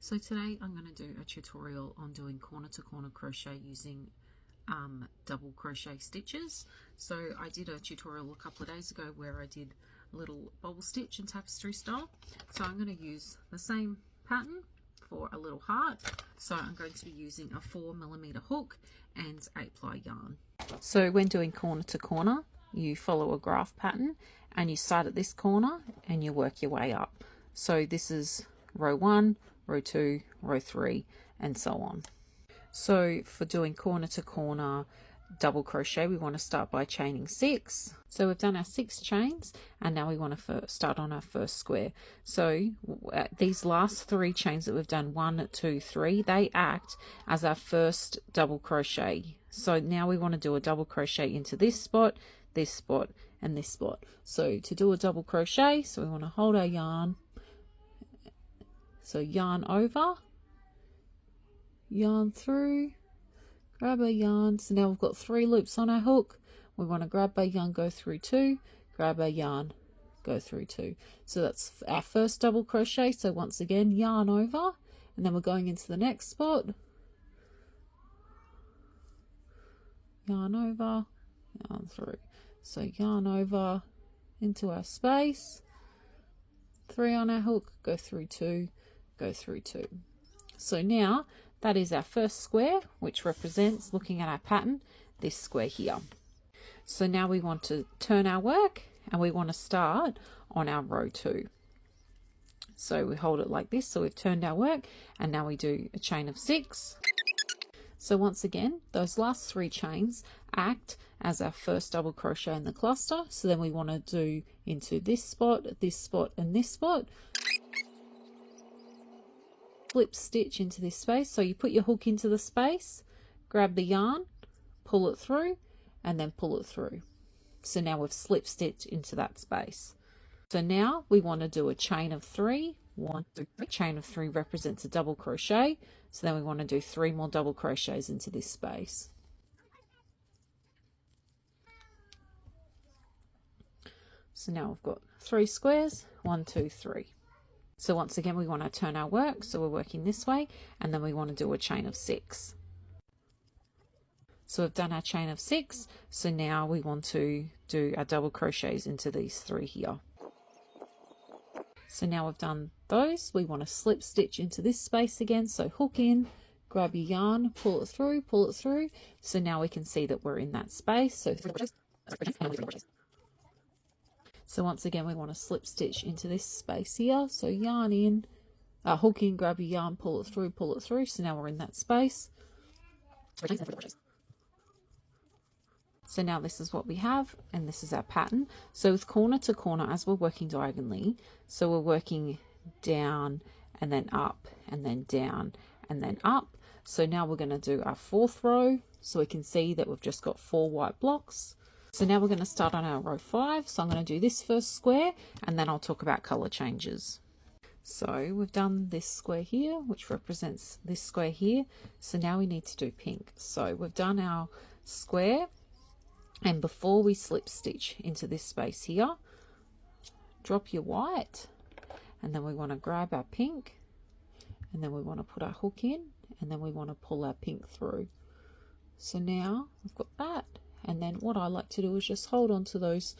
So today I'm going to do a tutorial on doing corner to corner crochet using double crochet stitches. So I did a tutorial a couple of days ago where I did a little bobble stitch and tapestry style. So I'm going to use the same pattern for a little heart. So I'm going to be using a 4mm hook and 8-ply yarn. So when doing corner to corner, you follow a graph pattern and you start at this corner and you work your way up. So this is row 1, row 2, row 3, and so on. So for doing corner to corner double crochet, we want to start by chaining 6. So we've done our 6 chains and now we want to start on our first square. So these last 3 chains that we've done, 1, 2, 3, they act as our first double crochet. So now we want to do a double crochet into this spot, and this spot. So to do a double crochet, so we want to hold our yarn. So yarn over, yarn through, grab our yarn. So now we've got 3 loops on our hook. We want to grab our yarn, go through 2, grab our yarn, go through 2. So that's our first double crochet. So once again, yarn over, and then we're going into the next spot. Yarn over, yarn through. So yarn over into our space, 3 on our hook, go through 2, go through 2. So now that is our first square, which represents, looking at our pattern, this square here. So now we want to turn our work and we want to start on our row 2. So we hold it like this. So we've turned our work and now we do a chain of 6. So once again, those last 3 chains act as our first double crochet in the cluster. So then we want to do into this spot, and this spot. Slip stitch into this space. So you put your hook into the space, grab the yarn, pull it through, and then pull it through. So now we've slip stitched into that space. So now we want to do a chain of 3. 1, 2, 3. Chain of 3 represents a double crochet. So then we want to do 3 more double crochets into this space. So now we've got 3 squares, 1, 2, 3. So once again, we want to turn our work. So we're working this way, and then we want to do a chain of 6. So we've done our chain of 6. So now we want to do our double crochets into these 3 here. So now we've done those, we want to slip stitch into this space again. So hook in, grab your yarn, pull it through, pull it through. So now we can see that we're in that space. So once again, we want to slip stitch into this space here. So yarn in, hook in, grab your yarn, pull it through, pull it through. So now we're in that space. So now this is what we have, and this is our pattern. So with corner to corner, as we're working diagonally, so we're working down and then up and then down and then up. So now we're going to do our 4th row. So we can see that we've just got 4 white blocks. So now we're going to start on our row 5. So I'm going to do this first square and then I'll talk about color changes. So we've done this square here, which represents this square here. So now we need to do pink. So we've done our square, and before we slip stitch into this space here, drop your white, and then we want to grab our pink, and then we want to put our hook in, and then we want to pull our pink through. So now we've got that. And then what I like to do is just hold on to those,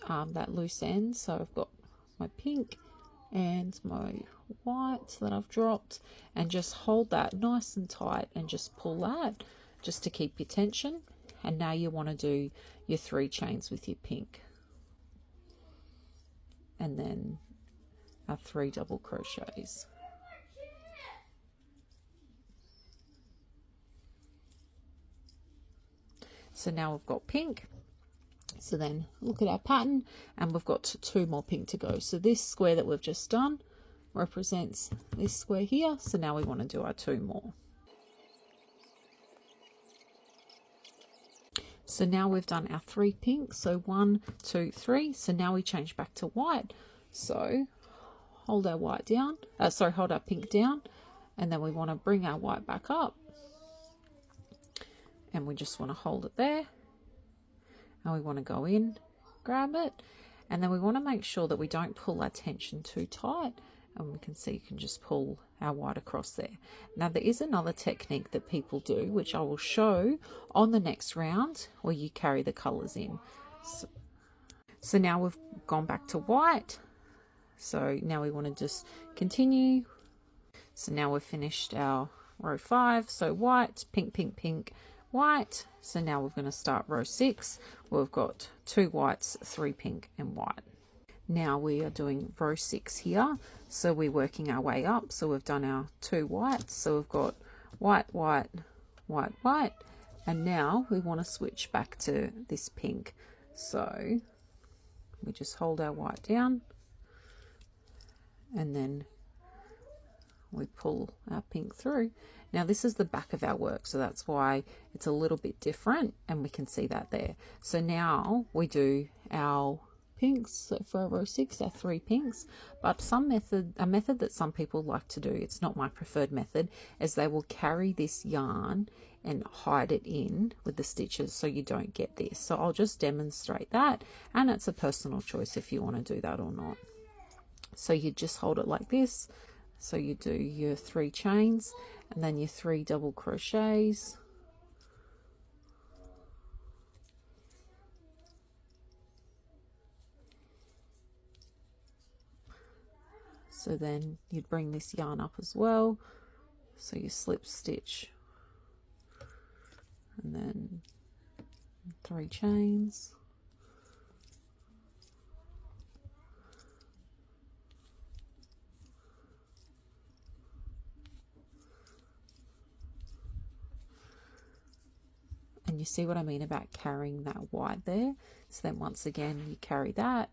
that loose end. So I've got my pink and my white that I've dropped, and just hold that nice and tight and just pull that just to keep your tension. And now you want to do your 3 chains with your pink. And then our 3 double crochets. So now we've got pink. So then look at our pattern, and we've got 2 more pink to go. So this square that we've just done represents this square here. So now we want to do our 2 more. So now we've done our 3 pink. So 1, 2, 3. So now we change back to white. So hold our white down, hold our pink down, and then we want to bring our white back up. And we just want to hold it there, and we want to go in, grab it, and then we want to make sure that we don't pull our tension too tight, and we can see you can just pull our white across there. Now there is another technique that people do, which I will show on the next round, where you carry the colours in. So now we've gone back to white, so now we want to just continue. So now we've finished our row 5, so white, pink, pink, pink, white. So now we're going to start row 6. We've got 2 whites, 3 pink and white. Now we are doing row 6 here, so we're working our way up. So we've done our 2 whites, so we've got white, white, white, white, and now we want to switch back to this pink. So we just hold our white down, and then we pull our pink through. Now this is the back of our work, so that's why it's a little bit different, and we can see that there. So now we do our pinks. So for row 6, our 3 pinks, but a method that some people like to do, it's not my preferred method, is they will carry this yarn and hide it in with the stitches so you don't get this. So I'll just demonstrate that, and it's a personal choice if you want to do that or not. So you just hold it like this. So you do your 3 chains and then your 3 double crochets. So then you'd bring this yarn up as well. So you slip stitch and then 3 chains. And you see what I mean about carrying that white there. So then once again, you carry that.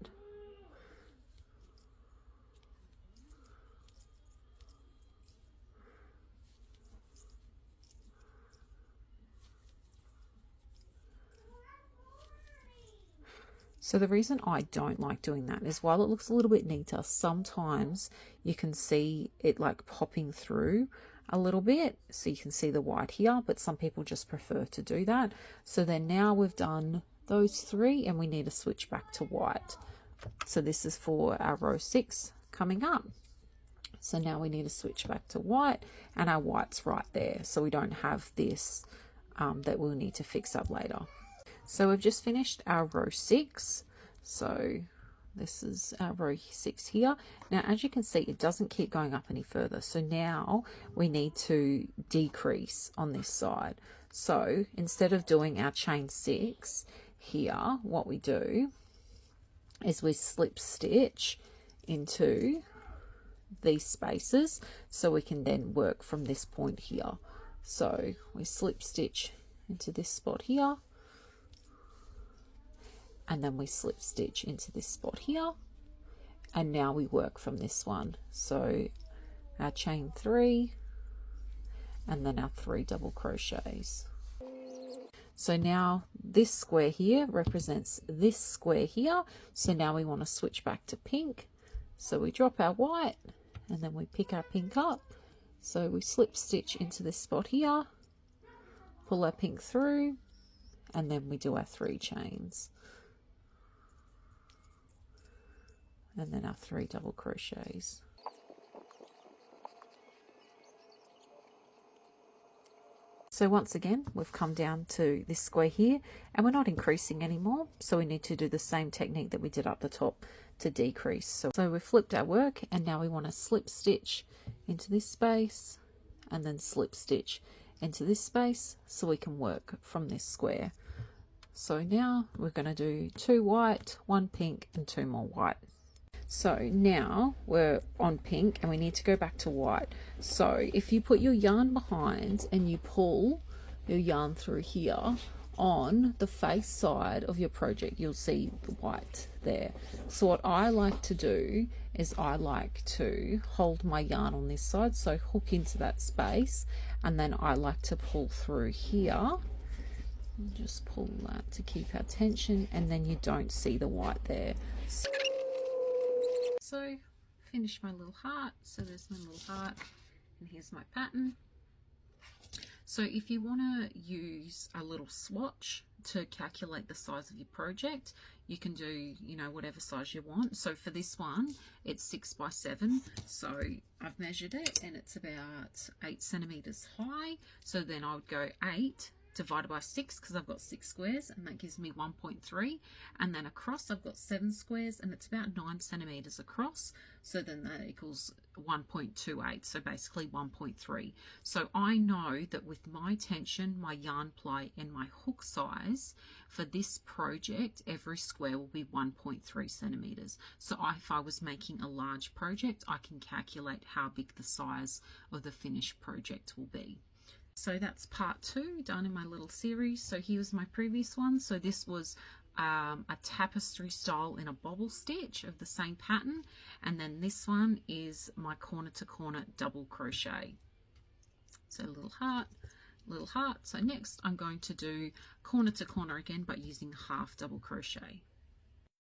So the reason I don't like doing that is, while it looks a little bit neater, sometimes you can see it like popping through a little bit, so you can see the white here, but some people just prefer to do that. So then now we've done those 3 and we need to switch back to white. So this is for our row 6 coming up. So now we need to switch back to white, and our white's right there, so we don't have this that we'll need to fix up later. So we've just finished our row 6. So this is our row 6 here. Now, as you can see, it doesn't keep going up any further. So now we need to decrease on this side. So instead of doing our chain 6 here, what we do is we slip stitch into these spaces, so we can then work from this point here. So we slip stitch into this spot here, and then we slip stitch into this spot here, and now we work from this one. So our chain 3 and then our 3 double crochets. So now this square here represents this square here, so now we want to switch back to pink. So we drop our white and then we pick our pink up, so we slip stitch into this spot here, pull our pink through, and then we do our 3 chains. And then our 3 double crochets. So once again, we've come down to this square here, and we're not increasing anymore, so we need to do the same technique that we did up the top to decrease. So we've flipped our work, and now we want to slip stitch into this space and then slip stitch into this space, so we can work from this square. So now we're going to do 2 white, 1 pink and 2 more white. So now we're on pink and we need to go back to white. So if you put your yarn behind and you pull your yarn through here, on the face side of your project you'll see the white there. So what I like to do is I like to hold my yarn on this side, so hook into that space, and then I like to pull through here. Just pull that to keep our tension, and then you don't see the white there. So finished my little heart. So there's my little heart, and here's my pattern. So if you want to use a little swatch to calculate the size of your project. You can do, you know, whatever size you want. So for this one, it's 6 by 7. So I've measured it and it's about 8 centimeters high. So then I would go 8 divided by 6 because I've got 6 squares, and that gives me 1.3. And then across I've got 7 squares and it's about 9 centimeters across. So then that equals 1.28, so basically 1.3. So I know that with my tension, my yarn ply and my hook size for this project, every square will be 1.3 centimeters. So if I was making a large project, I can calculate how big the size of the finished project will be. So that's part 2 done in my little series. So here's my previous one. So this was a tapestry style in a bobble stitch of the same pattern, and then this one is my corner to corner double crochet. So little heart, little heart. So next I'm going to do corner to corner again, but using half double crochet.